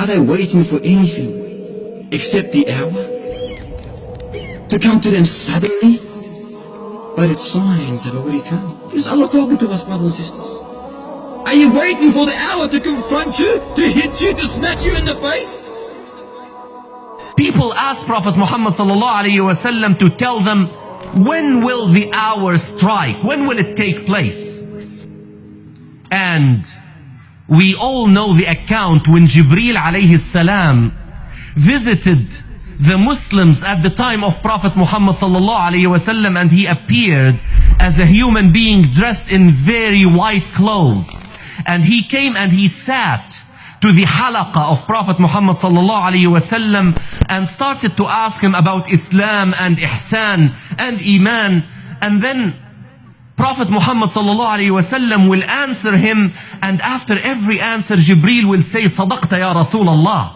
they waiting for anything except the hour to come to them suddenly? But its signs have already come. Is Allah talking to us, brothers and sisters? Are you waiting for the hour to confront you, to hit you, to smack you in the face? People ask Prophet Muhammad ﷺ to tell them, when will the hour strike? When will it take place? And we all know the account when Jibreel alayhi salam visited the Muslims at the time of Prophet Muhammad ﷺ, and he appeared as a human being dressed in very white clothes. And he came and he sat to the halaqah of Prophet Muhammad ﷺ and started to ask him about Islam and Ihsan and Imaan. And then Prophet Muhammad ﷺ will answer him, and after every answer Jibreel will say, Sadaqta ya Rasulallah,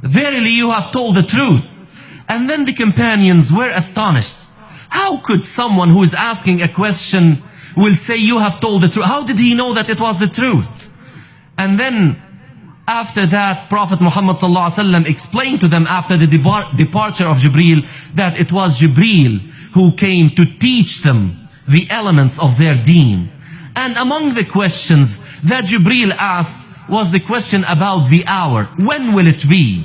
verily you have told the truth. And then the companions were astonished. How could someone who is asking a question will say you have told the truth? How did he know that it was the truth? And then after that, Prophet Muhammad ﷺ explained to them after the departure of Jibreel that it was Jibreel who came to teach them the elements of their deen. And among the questions that Jibreel asked was the question about the hour. When will it be?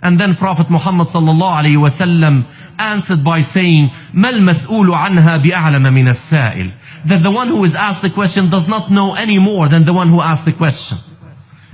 And then Prophet Muhammad ﷺ answered by saying, Mal mas'ulu anha bi'a'lama min as-sa'il. That the one who is asked the question does not know any more than the one who asked the question.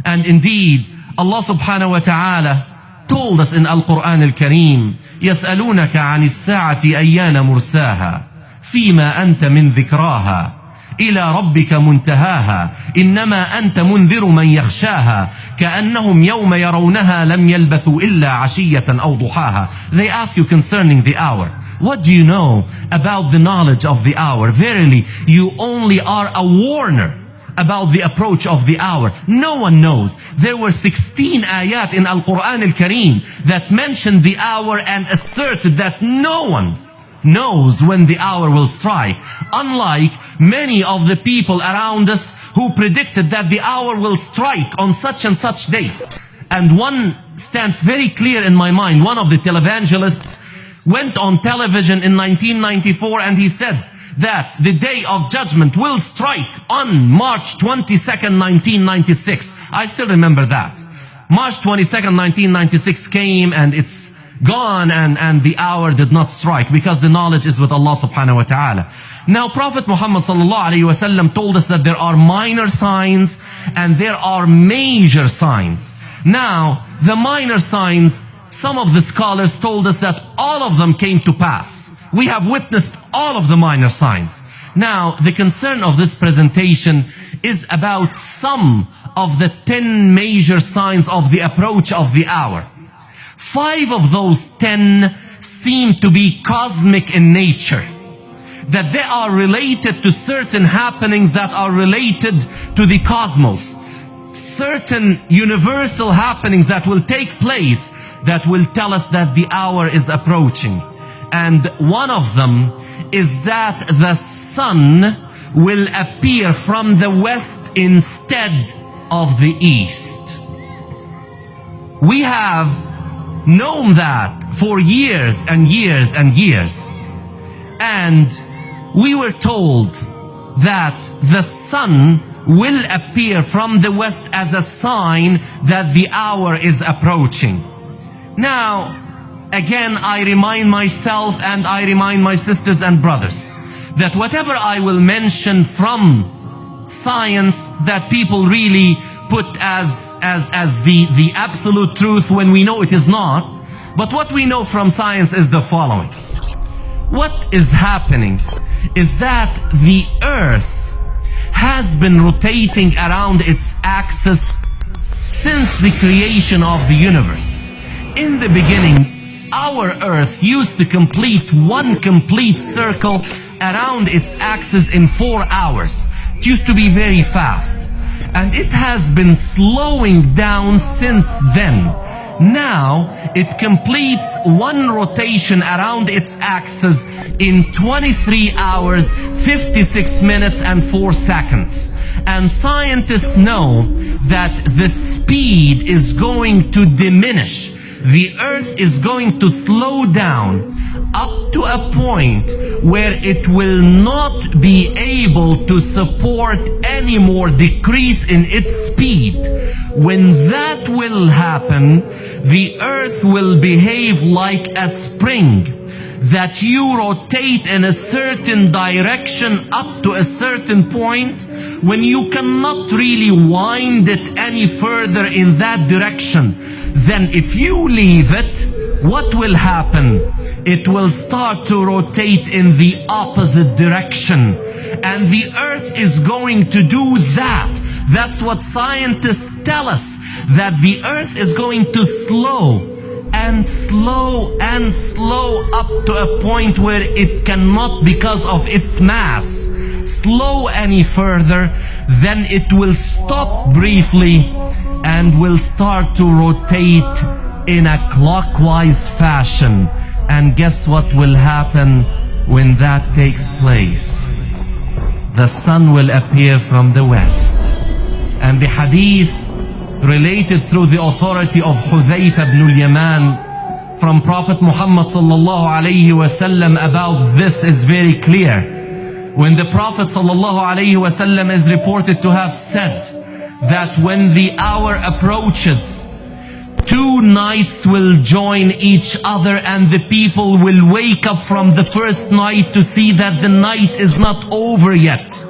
And indeed, Allah subhanahu wa ta'ala told us in Al-Qur'an Al-Kareem, يَسْأَلُونَكَ عَنِ السَّاعَةِ أَيَّانَ مُرْسَاهَا فِيمَا أَنْتَ مِنْ ذِكْرَاهَا إِلَى رَبِّكَ مُنْتَهَاهَا إِنَّمَا أَنْتَ مُنْذِرُ مَنْ يَخْشَاهَا كَأَنَّهُمْ يَوْمَ يَرَوْنَهَا لَمْ يَلْبَثُوا إِلَّا عَشِيَّةً أَوْ ضُحَاهَا. They ask you concerning the hour. What do you know about the knowledge of the hour? Verily, you only are a warner about the approach of the hour. No one knows. There were 16 ayat in Al-Qur'an Al-Kareem that mentioned the hour and asserted that no one knows when the hour will strike. Unlike many of the people around us who predicted that the hour will strike on such and such date. And one stands very clear in my mind. One of the televangelists went on television in 1994 and he said that the day of judgment will strike on March 22nd, 1996. I still remember that. March 22nd, 1996 came and it's gone, and the hour did not strike because the knowledge is with Allah subhanahu wa ta'ala. Now Prophet Muhammad sallallahu alayhi wa sallam told us that there are minor signs and there are major signs. Now the minor signs, some of the scholars told us that all of them came to pass. We have witnessed all of the minor signs. Now, the concern of this presentation is about some of the 10 major signs of the approach of the hour. 5 of those 10 seem to be cosmic in nature, that they are related to certain happenings that are related to the cosmos, certain universal happenings that will take place that will tell us that the hour is approaching. And one of them is that the sun will appear from the west instead of the east. We have known that for years and years and years. And we were told that the sun will appear from the west as a sign that the hour is approaching. Now, again, I remind myself and I remind my sisters and brothers that whatever I will mention from science that people really put as the absolute truth when we know it is not, but what we know from science is the following. What is happening is that the earth has been rotating around its axis since the creation of the universe. In the beginning, our earth used to complete one complete circle around its axis in 4 hours. It used to be very fast. And it has been slowing down since then. Now it completes one rotation around its axis in 23 hours, 56 minutes and 4 seconds. And scientists know that the speed is going to diminish. The Earth is going to slow down up to a point where it will not be able to support any more decrease in its speed. When that will happen, the Earth will behave like a spring, that you rotate in a certain direction up to a certain point when you cannot really wind it any further in that direction. Then if you leave it, what will happen? It will start to rotate in the opposite direction. And the Earth is going to do that. That's what scientists tell us, that the Earth is going to slow and slow and slow up to a point where it cannot, because of its mass, slow any further. Then it will stop briefly and will start to rotate in a clockwise fashion. And guess what will happen when that takes place? The sun will appear from the west. And the hadith related through the authority of Hudhayfa ibn al-Yaman from Prophet Muhammad sallallahu alayhi wasallam about this is very clear. When the Prophet sallallahu alayhi wasallam is reported to have said that when the hour approaches, 2 nights will join each other and the people will wake up from the first night to see that the night is not over yet.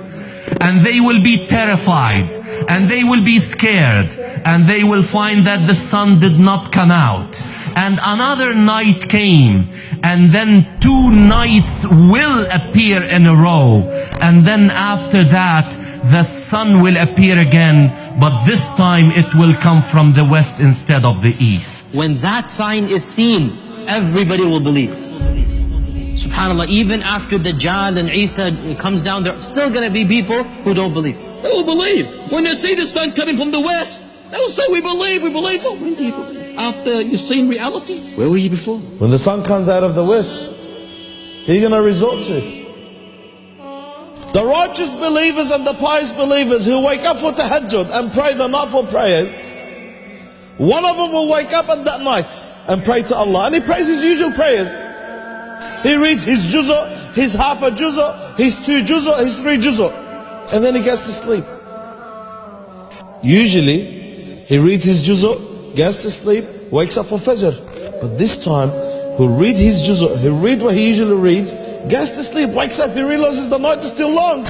And they will be terrified and they will be scared and they will find that the sun did not come out. And another night came, and then 2 nights will appear in a row. And then after that, the sun will appear again, but this time it will come from the west instead of the east. When that sign is seen, everybody will believe. SubhanAllah, even after Dajjal and Isa comes down, there are still going to be people who don't believe. They will believe. When they see the sun coming from the west, they will say, we believe, we believe. But when do you believe? After you've seen reality? Where were you before? When the sun comes out of the west, who are you going to resort to? The righteous believers and the pious believers who wake up for tahajjud and pray the nightfall prayers, one of them will wake up at that night and pray to Allah. And he prays his usual prayers. He reads his juz'ah, his half a juz'ah, his 2 juz'ah, his 3 juz'ah. And then he gets to sleep. Usually, he reads his juz'ah, gets to sleep, wakes up for fajr. But this time, he'll read his juz'ah, he'll read what he usually reads, gets to sleep, wakes up, he realizes the night is still long.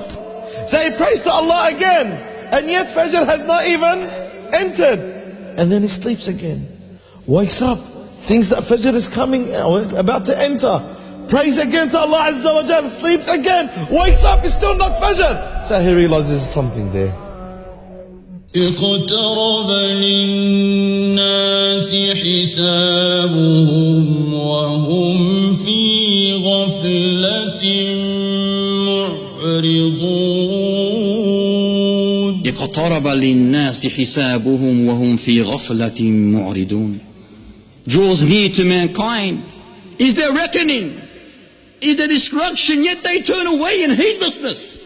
So he prays to Allah again. And yet fajr has not even entered. And then he sleeps again. Wakes up, thinks that fajr is coming, about to enter. Prays again to Allah Azza wa Jal, sleeps again, wakes up, it's still not fajr. So he realizes something there. اقترب للناس حسابهم وهم في غفلة معرضون. اقترب للناس حسابهم وهم في غفلة معرضون. Draws near to mankind is their reckoning, is their destruction, yet they turn away in heedlessness.